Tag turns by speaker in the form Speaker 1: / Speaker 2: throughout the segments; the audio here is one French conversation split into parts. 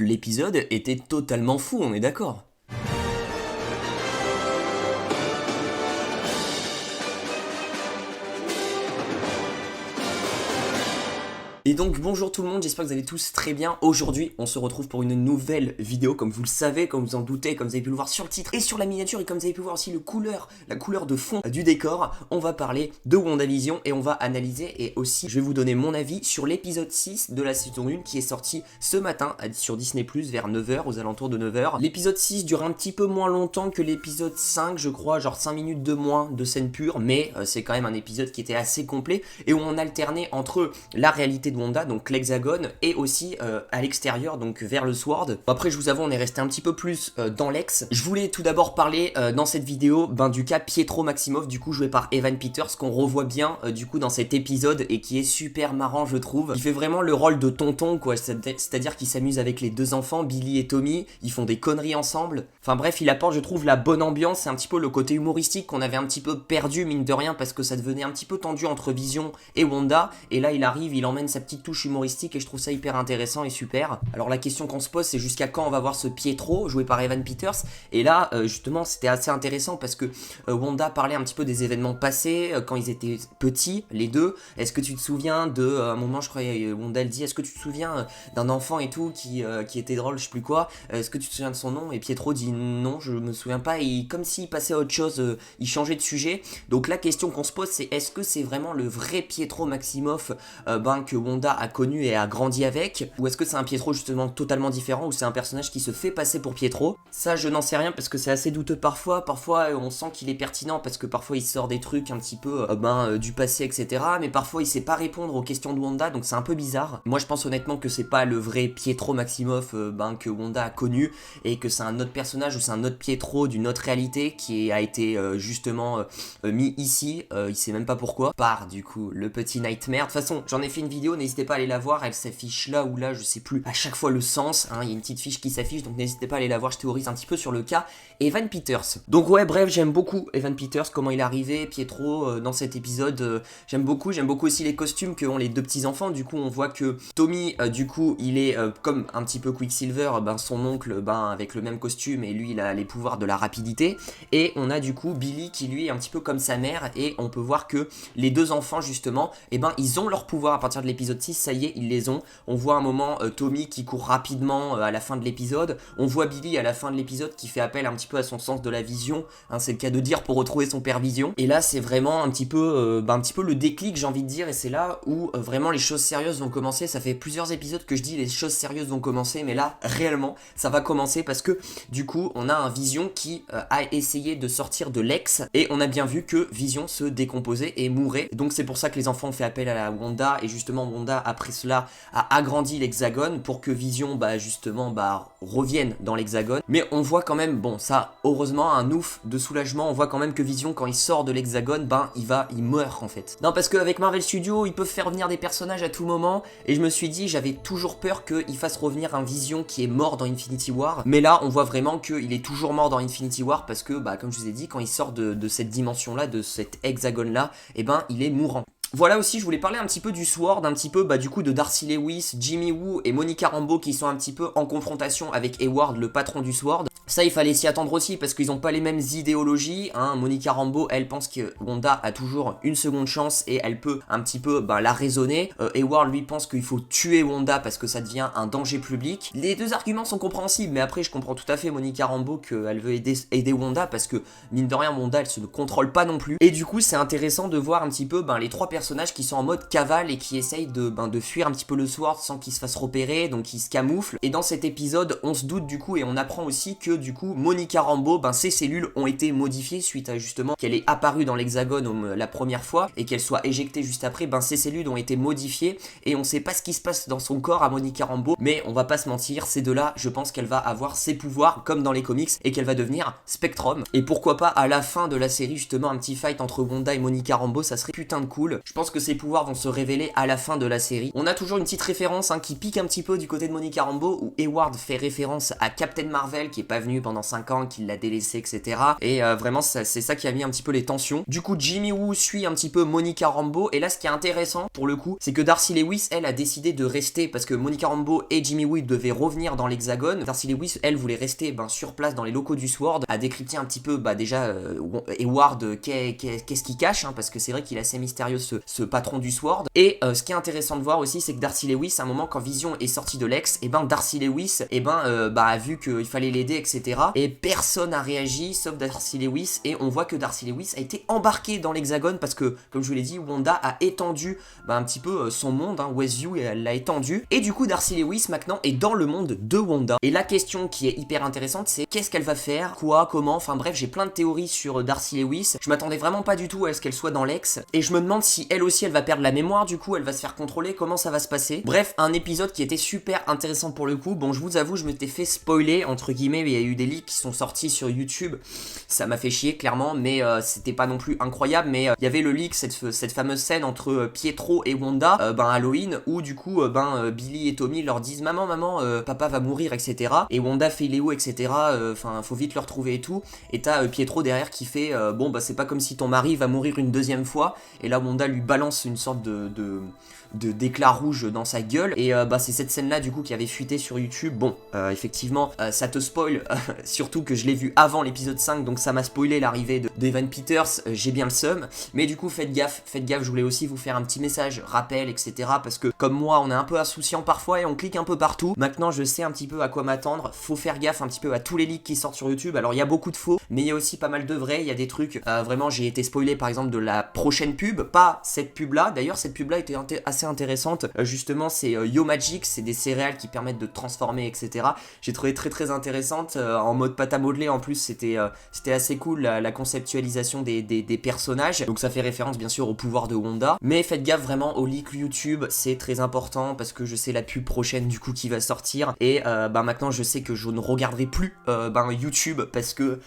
Speaker 1: l'épisode était totalement fou, on est d'accord. Et donc bonjour tout le monde, j'espère que vous allez tous très bien. Aujourd'hui on se retrouve pour une nouvelle vidéo, comme vous le savez, comme vous en doutez, comme vous avez pu le voir sur le titre et sur la miniature, et comme vous avez pu voir aussi la couleur de fond du décor. On va parler de WandaVision et on va analyser, et aussi je vais vous donner mon avis sur l'épisode 6 de la saison 1 qui est sorti ce matin sur Disney+, vers 9h, aux alentours de 9h. L'épisode 6 dure un petit peu moins longtemps que l'épisode 5, je crois, genre 5 minutes de moins de scène pure, mais c'est quand même un épisode qui était assez complet et où on alternait entre la réalité de Wanda, donc l'hexagone, et aussi à l'extérieur, donc vers le Sword. Après, je vous avoue, on est resté un petit peu plus dans l'ex. Je voulais tout d'abord parler dans cette vidéo du cas Pietro Maximoff, du coup joué par Evan Peters, qu'on revoit bien du coup dans cet épisode et qui est super marrant, je trouve. Il fait vraiment le rôle de tonton, quoi, c'est-à-dire qu'il s'amuse avec les deux enfants, Billy et Tommy, ils font des conneries ensemble. Enfin bref, il apporte, je trouve, la bonne ambiance, c'est un petit peu le côté humoristique qu'on avait un petit peu perdu, mine de rien, parce que ça devenait un petit peu tendu entre Vision et Wanda, et là il arrive, il emmène sa petite touche humoristique et je trouve ça hyper intéressant et super. Alors la question qu'on se pose, c'est jusqu'à quand on va voir ce Pietro joué par Evan Peters, et là justement c'était assez intéressant parce que Wanda parlait un petit peu des événements passés quand ils étaient petits, les deux. Est-ce que tu te souviens de un moment, je crois Wanda elle dit, est-ce que tu te souviens d'un enfant et tout qui était drôle, je sais plus quoi, est-ce que tu te souviens de son nom? Et Pietro dit non, je me souviens pas, et comme s'il passait à autre chose, il changeait de sujet. Donc la question qu'on se pose, c'est est-ce que c'est vraiment le vrai Pietro Maximoff que Wanda a connu et a grandi avec, ou est-ce que c'est un Pietro justement totalement différent, ou c'est un personnage qui se fait passer pour Pietro? Ça je n'en sais rien parce que c'est assez douteux parfois on sent qu'il est pertinent parce que parfois il sort des trucs un petit peu du passé, etc., mais parfois il sait pas répondre aux questions de Wanda, donc c'est un peu bizarre. Moi je pense honnêtement que c'est pas le vrai Pietro Maximoff que Wanda a connu, et que c'est un autre personnage, ou c'est un autre Pietro d'une autre réalité qui a été justement mis ici, il sait même pas pourquoi, par du coup le petit Nightmare. De toute façon j'en ai fait une vidéo, n'hésitez pas à aller la voir, elle s'affiche là ou là, je sais plus à chaque fois le sens, il y a une petite fiche qui s'affiche, donc n'hésitez pas à aller la voir, je théorise un petit peu sur le cas Evan Peters. Donc ouais, bref, j'aime beaucoup Evan Peters, comment il est arrivé, Pietro, dans cet épisode, j'aime beaucoup aussi les costumes que ont les deux petits enfants. Du coup on voit que Tommy, du coup il est comme un petit peu Quicksilver, son oncle, avec le même costume, et lui il a les pouvoirs de la rapidité, et on a du coup Billy qui lui est un petit peu comme sa mère, et on peut voir que les deux enfants justement, ils ont leur pouvoir à partir de l'épisode 6, ça y est, ils les ont. On voit un moment Tommy qui court rapidement à la fin de l'épisode, on voit Billy à la fin de l'épisode qui fait appel un petit peu à son sens de la vision, c'est le cas de dire, pour retrouver son père Vision, et là c'est vraiment un petit peu le déclic, j'ai envie de dire, et c'est là où vraiment les choses sérieuses vont commencer. Ça fait plusieurs épisodes que je dis les choses sérieuses vont commencer, mais là réellement ça va commencer, parce que du coup on a un Vision qui a essayé de sortir de l'ex, et on a bien vu que Vision se décomposait et mourait, donc c'est pour ça que les enfants ont fait appel à la Wanda, et justement Wanda après cela a agrandi l'hexagone pour que Vision revienne dans l'hexagone. Mais on voit quand même, ça heureusement, un ouf de soulagement, on voit quand même que Vision quand il sort de l'hexagone, il meurt en fait. Non, parce qu'avec Marvel Studios ils peuvent faire venir des personnages à tout moment, et je me suis dit, j'avais toujours peur qu'ils fassent revenir un Vision qui est mort dans Infinity War, mais là on voit vraiment qu'il est toujours mort dans Infinity War, parce que comme je vous ai dit, quand il sort de cette dimension là, de cet hexagone là, il est mourant. Voilà, aussi je voulais parler un petit peu du Sword, un petit peu du coup de Darcy Lewis, Jimmy Woo et Monica Rambeau, qui sont un petit peu en confrontation avec Hayward, le patron du Sword. Ça il fallait s'y attendre aussi, parce qu'ils n'ont pas les mêmes idéologies, Monica Rambeau elle pense que Wanda a toujours une seconde chance et elle peut un petit peu la raisonner. Hayward lui pense qu'il faut tuer Wanda parce que ça devient un danger public. Les deux arguments sont compréhensibles, mais après je comprends tout à fait Monica Rambeau qu'elle veut aider Wanda, parce que mine de rien Wanda elle se contrôle pas non plus, et du coup c'est intéressant de voir un petit peu les trois personnages qui sont en mode cavale et qui essayent de fuir un petit peu le Sword sans qu'ils se fassent repérer, donc ils se camouflent. Et dans cet épisode on se doute du coup, et on apprend aussi que du coup Monica Rambeau, ses cellules ont été modifiées suite à justement qu'elle est apparue dans l'hexagone la première fois et qu'elle soit éjectée juste après, ses cellules ont été modifiées, et on sait pas ce qui se passe dans son corps à Monica Rambeau, mais on va pas se mentir, c'est de là je pense qu'elle va avoir ses pouvoirs comme dans les comics, et qu'elle va devenir Spectrum. Et pourquoi pas à la fin de la série justement un petit fight entre Wanda et Monica Rambeau, ça serait putain de cool. Je pense que ses pouvoirs vont se révéler à la fin de la série. On a toujours une petite référence qui pique un petit peu du côté de Monica Rambeau, où Hayward fait référence à Captain Marvel qui est pas venu pendant 5 ans, qu'il l'a délaissé, etc. Et vraiment, c'est ça qui a mis un petit peu les tensions. Du coup, Jimmy Woo suit un petit peu Monica Rambeau. Et là, ce qui est intéressant, pour le coup, c'est que Darcy Lewis, elle, a décidé de rester parce que Monica Rambeau et Jimmy Woo devaient revenir dans l'Hexagone. Darcy Lewis, elle, voulait rester sur place dans les locaux du SWORD, à décrypter un petit peu, déjà, Hayward, qu'est-ce qu'il cache, hein, parce que c'est vrai qu'il est assez mystérieux, ce patron du SWORD. Et ce qui est intéressant de voir aussi, c'est que Darcy Lewis, à un moment, quand Vision est sorti de l'ex, et Darcy Lewis, a vu qu'il fallait l'aider, etc. Et personne n'a réagi, sauf Darcy Lewis, et on voit que Darcy Lewis a été embarqué dans l'Hexagone parce que, comme je vous l'ai dit, Wanda a étendu un petit peu son monde, hein, Westview, et elle l'a étendu. Et du coup, Darcy Lewis, maintenant, est dans le monde de Wanda. Et la question qui est hyper intéressante, c'est qu'est-ce qu'elle va faire, quoi, comment, enfin bref, j'ai plein de théories sur Darcy Lewis. Je m'attendais vraiment pas du tout à ce qu'elle soit dans l'ex, et je me demande si elle aussi, elle va perdre la mémoire, du coup, elle va se faire contrôler, comment ça va se passer. Bref, un épisode qui était super intéressant pour le coup. Bon, je vous avoue, je m'étais fait spoiler, entre guillemets, il y a eu des leaks qui sont sortis sur YouTube, ça m'a fait chier, clairement, mais c'était pas non plus incroyable, mais il y avait le leak, cette fameuse scène entre Pietro et Wanda, Halloween, où du coup, Billy et Tommy leur disent « Maman, papa va mourir, etc. » Et Wanda fait « Il est où, etc. » Enfin, faut vite le retrouver et tout, et t'as Pietro derrière qui fait « Bon, c'est pas comme si ton mari va mourir une deuxième fois. » Et là, Wanda lui balance une sorte d'éclat rouge dans sa gueule, et c'est cette scène là du coup qui avait fuité sur YouTube. Bon, effectivement, ça te spoil, surtout que je l'ai vu avant l'épisode 5, donc ça m'a spoilé l'arrivée d'Evan Peters, j'ai bien le seum, mais du coup faites gaffe, je voulais aussi vous faire un petit message, rappel, etc. parce que comme moi, on est un peu insouciant parfois et on clique un peu partout. Maintenant je sais un petit peu à quoi m'attendre, faut faire gaffe un petit peu à tous les leaks qui sortent sur YouTube. Alors il y a beaucoup de faux, mais il y a aussi pas mal de vrais, il y a des trucs, vraiment j'ai été spoilé par exemple de la prochaine pub, pas cette pub là, d'ailleurs cette pub là était assez intéressante, justement c'est Yo Magic, c'est des céréales qui permettent de transformer, etc. J'ai trouvé très intéressante, en mode pâte à modeler en plus, c'était assez cool la conceptualisation des personnages, donc ça fait référence bien sûr au pouvoir de Wanda, mais faites gaffe vraiment aux leaks YouTube, c'est très important parce que je sais la pub prochaine du coup qui va sortir, et maintenant je sais que je ne regarderai plus YouTube parce que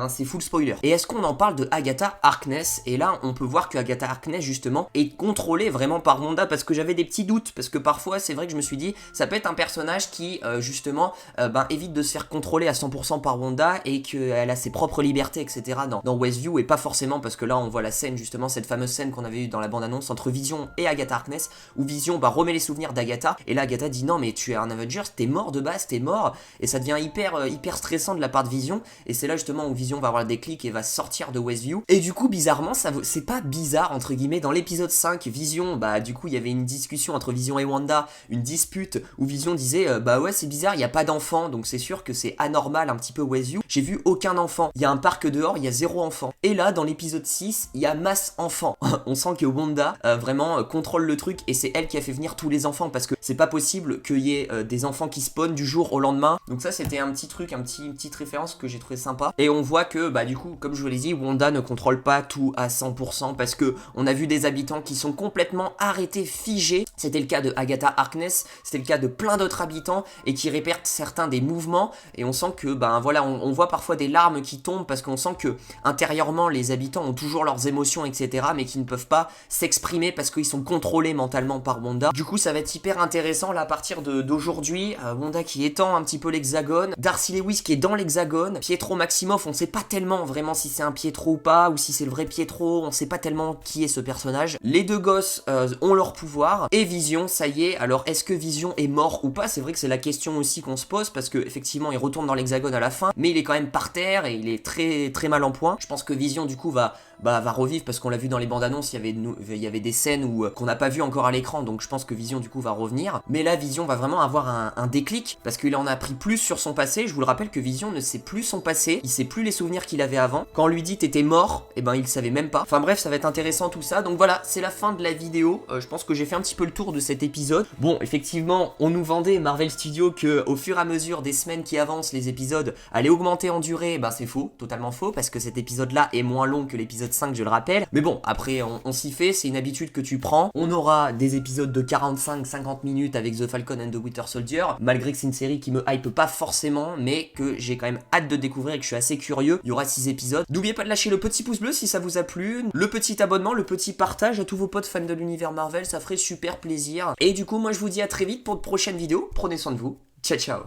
Speaker 1: c'est full spoiler. Et est-ce qu'on en parle de Agatha Harkness? Et là on peut voir que Agatha Harkness justement est contrôlée vraiment par Wanda, parce que j'avais des petits doutes, parce que parfois c'est vrai que je me suis dit ça peut être un personnage qui justement évite de se faire contrôler à 100% par Wanda, et qu'elle a ses propres libertés, etc. dans Westview, et pas forcément, parce que là on voit la scène justement, cette fameuse scène qu'on avait eue dans la bande-annonce entre Vision et Agatha Harkness, où Vision remet les souvenirs d'Agatha, et là Agatha dit non mais tu es un Avenger, t'es mort de base, t'es mort, et ça devient hyper stressant de la part de Vision, et c'est là justement où Vision va avoir le déclic et va sortir de Westview. Et du coup bizarrement, c'est pas bizarre entre guillemets, dans l'épisode 5, Vision, du coup il y avait une discussion entre Vision et Wanda, une dispute où Vision disait ouais c'est bizarre, il n'y a pas d'enfants, donc c'est sûr que c'est anormal un petit peu Westview, j'ai vu aucun enfant, il y a un parc dehors, il y a 0 enfant. Et là dans l'épisode 6, il y a masse enfants. On sent que Wanda vraiment contrôle le truc, et c'est elle qui a fait venir tous les enfants, parce que c'est pas possible qu'il y ait des enfants qui spawnent du jour au lendemain. Donc ça c'était un petit truc, une petite référence que j'ai trouvé sympa. Et on voit que du coup, comme je vous l'ai dit, Wanda ne contrôle pas tout à 100%, parce que on a vu des habitants qui sont complètement arrêtés, figés. C'était le cas de Agatha Harkness, c'était le cas de plein d'autres habitants, et qui répèrent certains des mouvements, et on sent que voilà, on voit parfois des larmes qui tombent, parce qu'on sent que intérieurement les habitants ont toujours leurs émotions, etc., mais qui ne peuvent pas s'exprimer parce qu'ils sont contrôlés mentalement par Wanda. Du coup ça va être hyper intéressant là à partir d'aujourd'hui, Wanda qui étend un petit peu l'Hexagone, Darcy Lewis qui est dans l'Hexagone, Pietro Maximoff, on sait pas tellement vraiment si c'est un Pietro ou pas, ou si c'est le vrai Pietro, on sait pas tellement qui est ce personnage. Les deux gosses ont leur pouvoir, et Vision, ça y est, alors est-ce que Vision est mort ou pas? C'est vrai que c'est la question aussi qu'on se pose, parce que effectivement il retourne dans l'Hexagone à la fin, mais il est quand même par terre et il est très mal en point. Je pense que Vision du coup va revivre, parce qu'on l'a vu dans les bandes annonces, il y avait des scènes qu'on n'a pas vu encore à l'écran, donc je pense que Vision du coup va revenir. Mais là Vision va vraiment avoir un déclic, parce qu'il en a appris plus sur son passé. Je vous le rappelle que Vision ne sait plus son passé, il sait plus les souvenirs qu'il avait avant. Quand on lui dit t'étais mort, et il savait même pas. Enfin bref, ça va être intéressant tout ça. Donc voilà, c'est la fin de la vidéo. Je pense que j'ai fait un petit peu le tour de cet épisode. Bon, effectivement, on nous vendait Marvel Studios que au fur et à mesure des semaines qui avancent, les épisodes allaient augmenter en durée. C'est faux, totalement faux, parce que cet épisode là est moins long que l'épisode 5, je le rappelle. Mais bon, après on s'y fait, c'est une habitude que tu prends. On aura des épisodes de 45-50 minutes avec The Falcon and the Winter Soldier, malgré que c'est une série qui me hype pas forcément, mais que j'ai quand même hâte de découvrir et que je suis assez curieux. Il y aura 6 épisodes. N'oubliez pas de lâcher le petit pouce bleu si ça vous a plu, le petit abonnement, le petit partage à tous vos potes fans de l'univers Marvel, ça ferait super plaisir. Et du coup, moi je vous dis à très vite pour de prochaines vidéos. Prenez soin de vous. Ciao ciao.